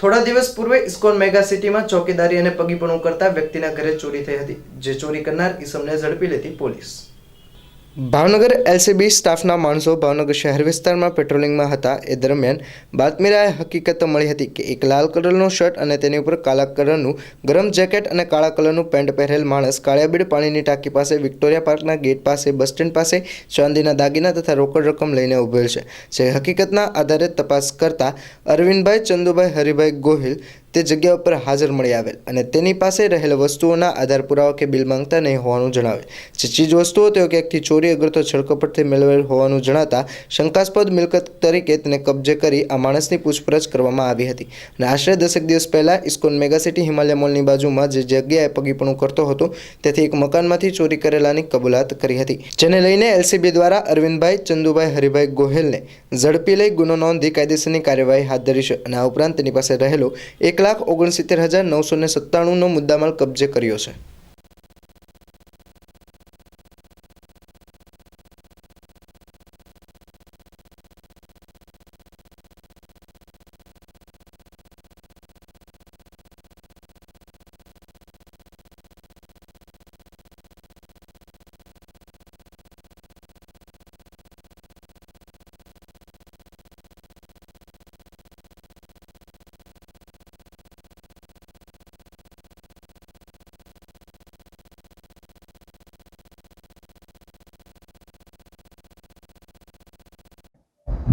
થોડા દિવસ પૂર્વે ઇસ્કોન મેગા સિટીમાં ચોકીદારી અને પગીપણું કરતા વ્યક્તિના ઘરે ચોરી થઈ હતી, જે ચોરી કરનાર ઈસમને ઝડપી લેતી પોલીસ। ભાવનગર એલસીબી સ્ટાફના માણસો ભાવનગર શહેર વિસ્તારમાં પેટ્રોલિંગમાં હતા। એ દરમિયાન બાતમીરાએ હકીકત મળી હતી કે એક લાલ કલરનો શર્ટ અને તેની ઉપર કાળા કલરનું ગરમ જેકેટ અને કાળા કલરનું પેન્ટ પહેરેલ માણસ કાળિયાબીડ પાણીની ટાંકી પાસે વિક્ટોરિયા પાર્કના ગેટ પાસે બસ સ્ટેન્ડ પાસે ચાંદીના દાગીના તથા રોકડ રકમ લઈને ઉભેલ છે। જે હકીકતના આધારે તપાસ કરતા અરવિંદભાઈ ચંદુભાઈ હરિભાઈ ગોહિલ તે જગ્યા ઉપર હાજર મળી આવેલ અને તેની પાસે રહેલ વસ્તુઓના આધાર પુરાવા કે બિલ માંગતા નહીં હોવાનું જણાવેલ। જે ચીજ વસ્તુઓ તેઓ ક્યાંકથી ચોરી અગર તો છળકપટથી મેળવેલ હોવાનું જણાતા શંકાસ્પદ મિલકત તરીકે તેને કબજે કરી આ માણસની પૂછપરછ કરવામાં આવી હતી અને આશરે 10 દિવસ પહેલા ઇસ્કોન મેગા સિટી હિમાલય મોલની બાજુમાં જે જગ્યાએ પગીપણું કરતો હતો તેથી એક મકાનમાંથી ચોરી કરેલાની કબૂલાત કરી હતી, જેને લઈને એલસીબી દ્વારા અરવિંદભાઈ ચંદુભાઈ હરિભાઈ ગોહિલને ઝડપી લઈ ગુનો નોંધી કાયદેસરની કાર્યવાહી હાથ ધરી છે અને આ ઉપરાંત તેની પાસે રહેલો 1,69,997નો મુદ્દામાલ કબજે કર્યો છે।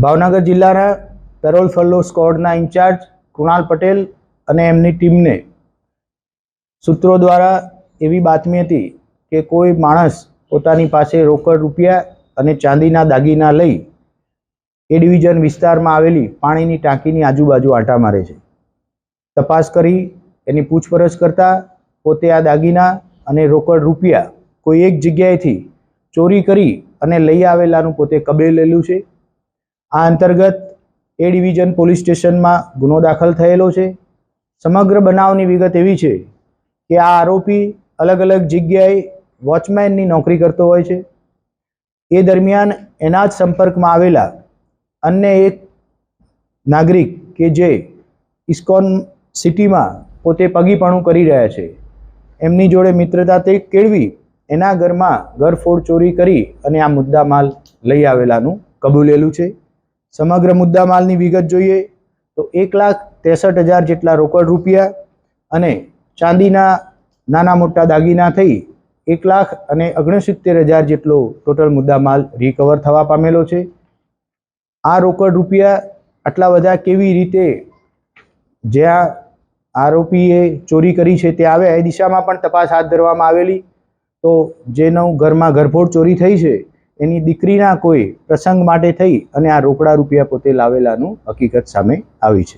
ભાવનગર જિલ્લાના પેરોલ ફોલો સ્ક્વોડના ઇન્ચાર્જ કૃણાલ પટેલ અને એમની ટીમને સૂત્રો દ્વારા એવી બાતમી હતી કે કોઈ માણસ પોતાની પાસે રોકડ રૂપિયા અને ચાંદીના દાગીના લઈ એ ડિવિઝન વિસ્તારમાં આવેલી પાણીની ટાંકીની આજુબાજુ આંટા મારે છે। તપાસ કરી એની પૂછપરછ કરતાં પોતે આ દાગીના અને રોકડ રૂપિયા કોઈ એક જગ્યાએથી ચોરી કરી અને લઈ આવેલાનું પોતે કબૂલેલું છે। આ અંતર્ગત એ ડિવિઝન પોલીસ સ્ટેશનમાં ગુનો દાખલ થયેલો છે। સમગ્ર બનાવની વિગત એવી છે કે આ આરોપી અલગ અલગ જગ્યાએ વોચમેનની નોકરી કરતો હોય છે। એ દરમિયાન એના જ સંપર્કમાં આવેલા અન્ય એક નાગરિક કે જે ઇસ્કોન સિટીમાં પોતે પગીપણું કરી રહ્યા છે, એમની જોડે મિત્રતા તે કેળવી એના ઘરમાં ઘરફોડ ચોરી કરી અને આ મુદ્દામાલ લઈ આવેલાનું કબૂલેલું છે। સમગ્ર મુદ્દામાલની વિગત જોઈએ તો 1,63,000 જેટલા રોકડ રૂપિયા અને ચાંદીના નાના મોટા દાગીના થઈ 1,69,000 જેટલો ટોટલ મુદ્દામાલ રિકવર થવા પામેલો છે। આ રોકડ રૂપિયા આટલા બધા કેવી રીતે જ્યાં આરોપીએ ચોરી કરી છે તે આવે એ દિશામાં પણ તપાસ હાથ ધરવામાં આવેલી, તો જેનું ઘરમાં ઘરફોડ ચોરી થઈ છે એની દીકરીના કોઈ પ્રસંગ માટે થઈ અને આ રોકડા રૂપિયા પોતે લાવેલાનું હકીકત સામે આવી છે।